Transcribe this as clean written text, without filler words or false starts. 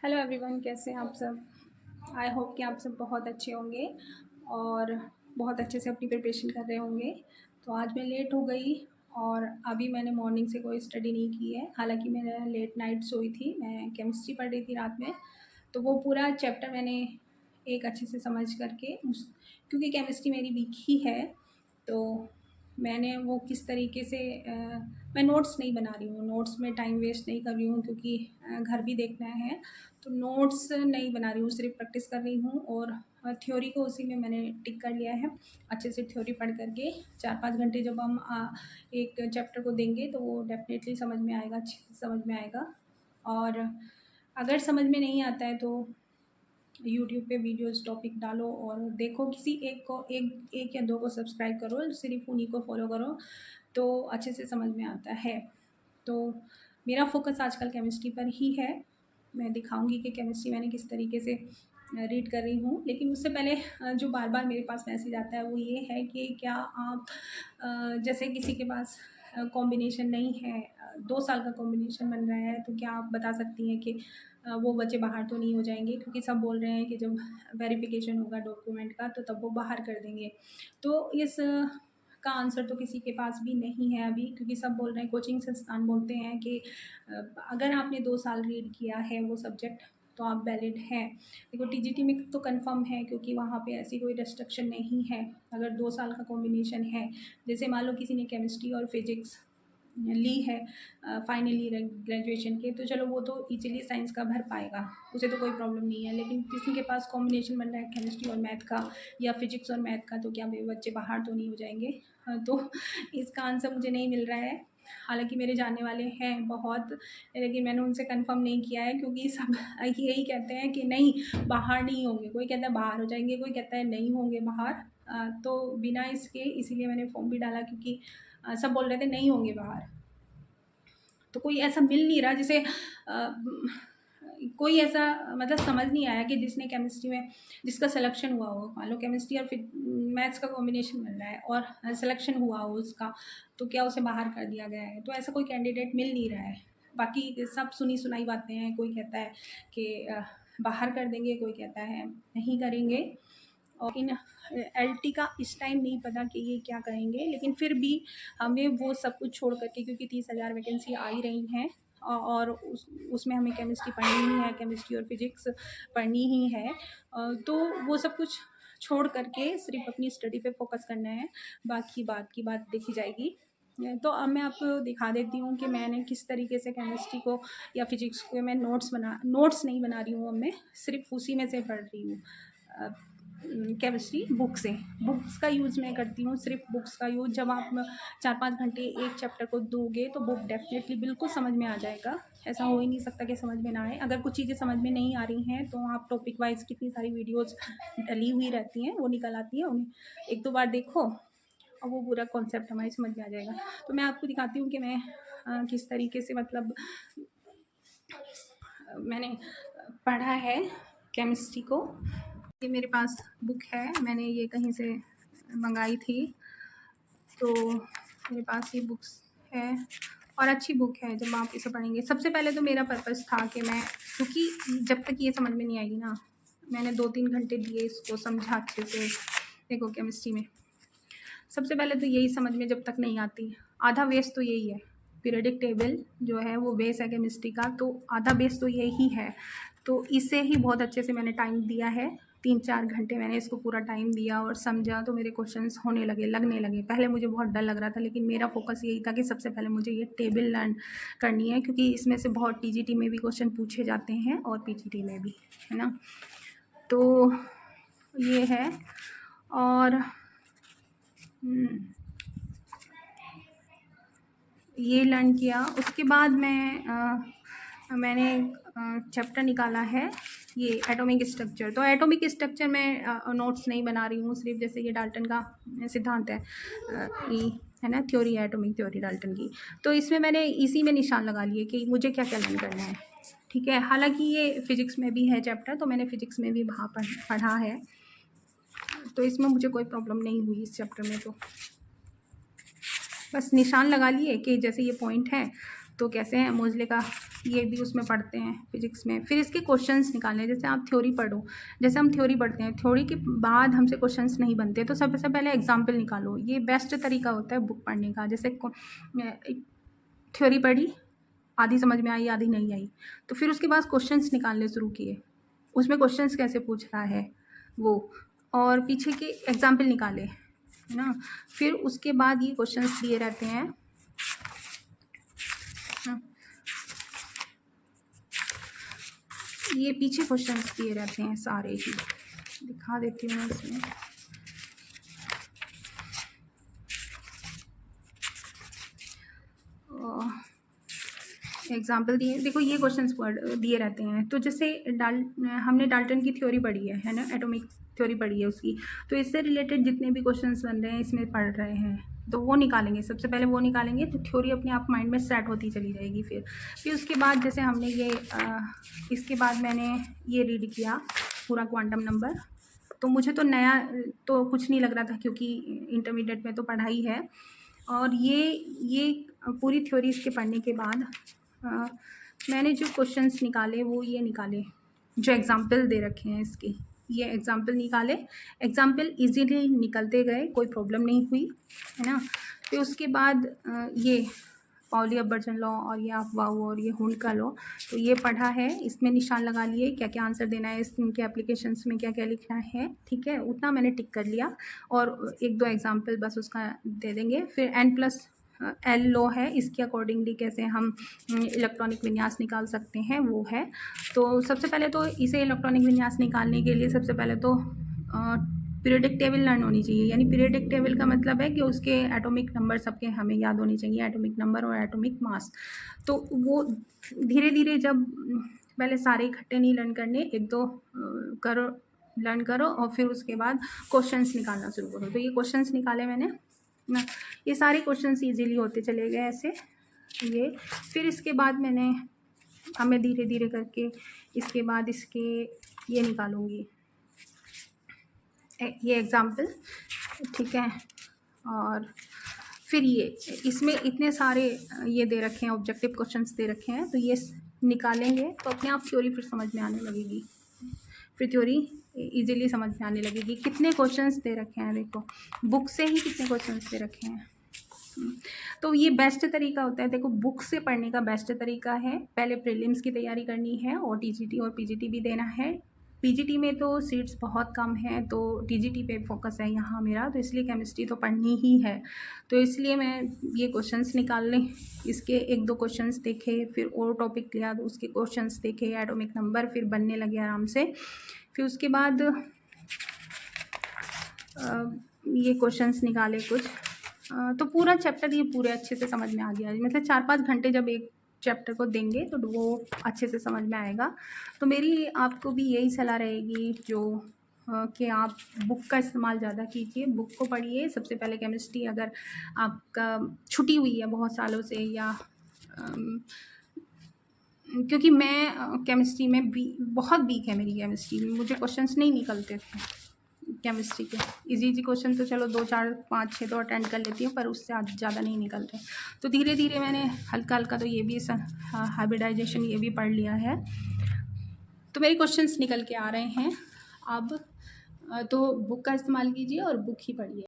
Hello everyone, कैसे हैं आप सब। आई होप कि आप सब बहुत अच्छे होंगे और बहुत अच्छे से अपनी प्रिपरेशन कर रहे होंगे। तो आज मैं लेट हो गई और अभी मैंने मॉर्निंग से कोई स्टडी नहीं की है। हालांकि मैं लेट नाइट सोई थी, मैं केमिस्ट्री पढ़ रही थी रात में। तो वो पूरा चैप्टर मैंने एक अच्छे से समझ करके क्योंकि केमिस्ट्री मेरी वीक ही है, तो मैंने वो किस तरीके से मैं नोट्स नहीं बना रही हूँ, नोट्स में टाइम वेस्ट नहीं कर रही हूँ क्योंकि घर भी देखना है। तो नोट्स नहीं बना रही हूँ, सिर्फ प्रैक्टिस कर रही हूँ और थ्योरी को उसी में मैंने टिक कर लिया है। अच्छे से थ्योरी पढ़ करके 4-5 घंटे जब हम एक चैप्टर को देंगे तो वो डेफिनेटली समझ में आएगा, अच्छे से समझ में आएगा। और अगर समझ में नहीं आता है तो यूट्यूब पे वीडियोस टॉपिक डालो और देखो, किसी एक को एक या दो को सब्सक्राइब करो, सिर्फ उन्हीं को फॉलो करो तो अच्छे से समझ में आता है। तो मेरा फोकस आजकल केमिस्ट्री पर ही है। मैं दिखाऊंगी कि केमिस्ट्री मैंने किस तरीके से रीड कर रही हूँ। लेकिन उससे पहले जो बार बार मेरे पास मैसेज आता है वो ये है कि क्या आप जैसे किसी के पास कॉम्बिनेशन नहीं है, 2 साल का कॉम्बिनेशन बन रहा है, तो क्या आप बता सकती हैं कि वो बच्चे बाहर तो नहीं हो जाएंगे, क्योंकि सब बोल रहे हैं कि जब वेरिफिकेशन होगा डॉक्यूमेंट का तो तब वो बाहर कर देंगे। तो इस का आंसर तो किसी के पास भी नहीं है अभी, क्योंकि सब बोल रहे हैं, कोचिंग संस्थान बोलते हैं कि अगर आपने 2 साल रीड किया है वो सब्जेक्ट तो आप वैलिड हैं। देखो टीजीटी में तो कंफर्म है, क्योंकि वहाँ पे ऐसी कोई रेस्ट्रिक्शन नहीं है। अगर 2 साल का कॉम्बिनेशन है, जैसे मान लो किसी ने केमिस्ट्री और फिजिक्स ली है फाइनल ईयर ग्रेजुएशन के, तो चलो वो तो इजीली साइंस का भर पाएगा, उसे तो कोई प्रॉब्लम नहीं है। लेकिन किसी के पास कॉम्बिनेशन बन रहा है केमिस्ट्री और मैथ का या फिजिक्स और मैथ का, तो क्या मेरे बच्चे बाहर तो नहीं हो जाएंगे। तो इसका आंसर मुझे नहीं मिल रहा है। हालांकि मेरे जानने वाले हैं बहुत, लेकिन मैंने उनसे कंफर्म नहीं किया है, क्योंकि सब यही कहते हैं कि नहीं बाहर नहीं होंगे। कोई कहता है बाहर हो जाएंगे, कोई कहता है नहीं होंगे बाहर। तो बिना इसके इसीलिए मैंने फॉर्म भी डाला, क्योंकि सब बोल रहे थे नहीं होंगे बाहर। तो कोई ऐसा मिल नहीं रहा जिसे कोई ऐसा मतलब समझ नहीं आया कि जिसने केमिस्ट्री में जिसका सिलेक्शन हुआ हो। मान लो केमिस्ट्री और फिर मैथ्स का कॉम्बिनेशन मिल रहा है और सिलेक्शन हुआ हो उसका, तो क्या उसे बाहर कर दिया गया है? तो ऐसा कोई कैंडिडेट मिल नहीं रहा है। बाकी सब सुनी सुनाई बातें हैं, कोई कहता है कि बाहर कर देंगे, कोई कहता है नहीं करेंगे। और इन एलटी का इस टाइम नहीं पता कि ये क्या करेंगे, लेकिन फिर भी हमें वो सब कुछ छोड़ करके, क्योंकि 30,000 वैकेंसी आ ही रही हैं और उसमें हमें केमिस्ट्री पढ़नी ही है, केमिस्ट्री और फिजिक्स पढ़नी ही है। तो वो सब कुछ छोड़ करके सिर्फ अपनी स्टडी पे फोकस करना है, बाकी बात की बात देखी जाएगी। तो अब मैं आपको दिखा देती हूँ कि मैंने किस तरीके से केमिस्ट्री को या फिजिक्स को मैं नोट्स नहीं बना रही हूँ। अब मैं सिर्फ उसी में से पढ़ रही हूँ। केमिस्ट्री बुक्स का यूज़ मैं करती हूँ, सिर्फ बुक्स का यूज़। जब आप 4-5 घंटे एक चैप्टर को दोगे तो बुक डेफिनेटली बिल्कुल समझ में आ जाएगा। ऐसा हो ही नहीं सकता कि समझ में ना आए। अगर कुछ चीज़ें समझ में नहीं आ रही हैं तो आप टॉपिक वाइज कितनी सारी वीडियोज़ डली हुई रहती हैं, वो निकल आती हैं, उन्हें 1-2 बार देखो और वो पूरा कॉन्सेप्ट हमारी समझ में आ जाएगा। तो मैं आपको दिखाती हूँ कि मैं किस तरीके से मतलब मैंने पढ़ा है केमिस्ट्री को। ये मेरे पास बुक है, मैंने ये कहीं से मंगाई थी, तो मेरे पास ये बुक्स है और अच्छी बुक है। जब आप इसे पढ़ेंगे, सबसे पहले तो मेरा पर्पस था कि मैं, क्योंकि जब तक ये समझ में नहीं आएगी ना, मैंने 2-3 घंटे दिए इसको समझा अच्छे से। देखो केमिस्ट्री में सबसे पहले तो यही समझ में जब तक नहीं आती, आधा बेस तो यही है। पीरियडिक टेबल जो है वो बेस है केमिस्ट्री का, तो आधा बेस तो यही है। तो इसे ही बहुत अच्छे से मैंने टाइम दिया है, 3-4 घंटे मैंने इसको पूरा टाइम दिया और समझा, तो मेरे क्वेश्चंस लगने लगे। पहले मुझे बहुत डर लग रहा था, लेकिन मेरा फोकस यही था कि सबसे पहले मुझे ये टेबल लर्न करनी है, क्योंकि इसमें से बहुत टीजीटी में भी क्वेश्चन पूछे जाते हैं और पीजीटी में भी, है ना। तो ये है। और ये लर्न किया। उसके बाद मैंने चैप्टर निकाला है ये एटॉमिक स्ट्रक्चर। तो एटॉमिक स्ट्रक्चर में नोट्स नहीं बना रही हूँ, सिर्फ जैसे ये डाल्टन का सिद्धांत है, ये है ना, थ्योरी है, एटॉमिक थ्योरी डाल्टन की। तो इसमें मैंने इसी में निशान लगा लिए कि मुझे क्या क्या लर्न करना है, ठीक है। हालांकि ये फिजिक्स में भी है चैप्टर, तो मैंने फिजिक्स में भी वहाँ पढ़ा है, तो इसमें मुझे कोई प्रॉब्लम नहीं हुई इस चैप्टर में। तो बस निशान लगा लिए कि जैसे ये पॉइंट है तो कैसे हैं मोज़ले का, ये भी उसमें पढ़ते हैं फिजिक्स में। फिर इसके क्वेश्चंस निकालने, जैसे आप थ्योरी पढ़ो, जैसे हम थ्योरी पढ़ते हैं, थ्योरी के बाद हमसे क्वेश्चंस नहीं बनते, तो सबसे पहले एग्जाम्पल निकालो। ये बेस्ट तरीका होता है बुक पढ़ने का। जैसे थ्योरी पढ़ी, आधी समझ में आई, आधी नहीं आई, तो फिर उसके बाद क्वेश्चंस निकालने शुरू किए, उसमें क्वेश्चंस कैसे पूछ रहा है वो, और पीछे के एग्जाम्पल निकाले, है ना। फिर उसके बाद ये क्वेश्चंस दिए रहते हैं, ये पीछे क्वेश्चंस दिए रहते हैं सारे ही, दिखा देती हूँ मैं इसमें। एग्जाम्पल दिए, देखो ये क्वेश्चंस दिए रहते हैं। तो जैसे हमने डाल्टन की थ्योरी पढ़ी है ना, एटॉमिक थ्योरी पढ़ी है उसकी, तो इससे रिलेटेड जितने भी क्वेश्चंस बन रहे हैं इसमें पढ़ रहे हैं, तो वो निकालेंगे, सबसे पहले वो निकालेंगे, तो थ्योरी अपने आप माइंड में सेट होती चली जाएगी। फिर उसके बाद जैसे हमने ये इसके बाद मैंने ये रीड किया पूरा क्वांटम नंबर, तो मुझे तो नया तो कुछ नहीं लग रहा था, क्योंकि इंटरमीडिएट में तो पढ़ाई है। और ये पूरी थ्योरी इसके पढ़ने के बाद मैंने जो क्वेश्चंस निकाले वो ये निकाले, जो एग्जाम्पल दे रखे हैं इसके, ये एग्जाम्पल निकाले। एग्जाम्पल इजीली निकलते गए, कोई प्रॉब्लम नहीं हुई, है ना। फिर उसके बाद ये पाउली अपबर्जन लॉ और ये अफवाऊ और ये हुंड का लॉ, तो ये पढ़ा है, इसमें निशान लगा लिए, क्या क्या आंसर देना है, इनके एप्लीकेशंस में क्या क्या लिखना है, ठीक है, उतना मैंने टिक कर लिया। और एक दो एग्जाम्पल बस उसका दे देंगे। फिर N+L लॉ है, इसके अकॉर्डिंगली कैसे हम इलेक्ट्रॉनिक विन्यास निकाल सकते हैं वो है। तो सबसे पहले तो इसे इलेक्ट्रॉनिक विन्यास निकालने के लिए सबसे पहले तो पीरियडिक टेबल लर्न होनी चाहिए। यानी पीरियडिक टेबल का मतलब है कि उसके एटॉमिक नंबर सबके हमें याद होने चाहिए, एटॉमिक नंबर और एटॉमिक मास। तो वो धीरे धीरे, जब पहले सारे इकट्ठे नहीं लर्न करने, एक दो करो, लर्न करो, और फिर उसके बाद क्वेश्चंस निकालना शुरू करो। तो ये क्वेश्चंस निकाले मैंने ना, ये सारे क्वेश्चंस इजीली होते चले गए ऐसे ये। फिर इसके बाद मैं धीरे धीरे करके इसके बाद इसके ये निकालूंगी, ये एग्जाम्पल, ठीक है। और फिर ये इसमें इतने सारे ये दे रखे हैं, ऑब्जेक्टिव क्वेश्चंस दे रखे हैं, तो ये निकालेंगे तो अपने आप थ्योरी फिर समझ में आने लगेगी, फिर थ्योरी इजीली समझ में आने लगेगी। कितने क्वेश्चंस दे रखे हैं, देखो बुक से ही कितने क्वेश्चंस दे रखे हैं। तो ये बेस्ट तरीका होता है, देखो बुक से पढ़ने का बेस्ट तरीका है। पहले प्रीलिम्स की तैयारी करनी है और टीजीटी और पीजीटी भी देना है। पीजीटी में तो सीट्स बहुत कम हैं, तो टीजीटी पे फोकस है यहाँ मेरा, तो इसलिए केमिस्ट्री तो पढ़नी ही है। तो इसलिए मैं ये क्वेश्चंस निकाल लें, इसके एक दो क्वेश्चंस देखे, फिर और टॉपिक लिया तो उसके क्वेश्चंस देखे, एटॉमिक नंबर फिर बनने लगे आराम से। फिर उसके बाद ये क्वेश्चंस निकाले कुछ, तो पूरा चैप्टर ये पूरे अच्छे से समझ में आ गया। मतलब 4-5 घंटे जब एक चैप्टर को देंगे तो वो अच्छे से समझ में आएगा। तो मेरी आपको भी यही सलाह रहेगी कि आप बुक का इस्तेमाल ज़्यादा कीजिए, बुक को पढ़िए। सबसे पहले केमिस्ट्री अगर आपका छुटी हुई है बहुत सालों से, या क्योंकि मैं केमिस्ट्री में बहुत वीक है मेरी केमिस्ट्री में, मुझे क्वेश्चंस नहीं निकलते थे केमिस्ट्री के। इजी क्वेश्चन तो चलो 2, 4, 5, 6 तो अटेंड कर लेती हूँ, पर उससे आज ज़्यादा नहीं निकलते। तो धीरे धीरे मैंने हल्का हल्का तो ये भी हाइब्रिडाइजेशन ये भी पढ़ लिया है, तो मेरे क्वेश्चंस निकल के आ रहे हैं अब। तो बुक का इस्तेमाल कीजिए और बुक ही पढ़िए।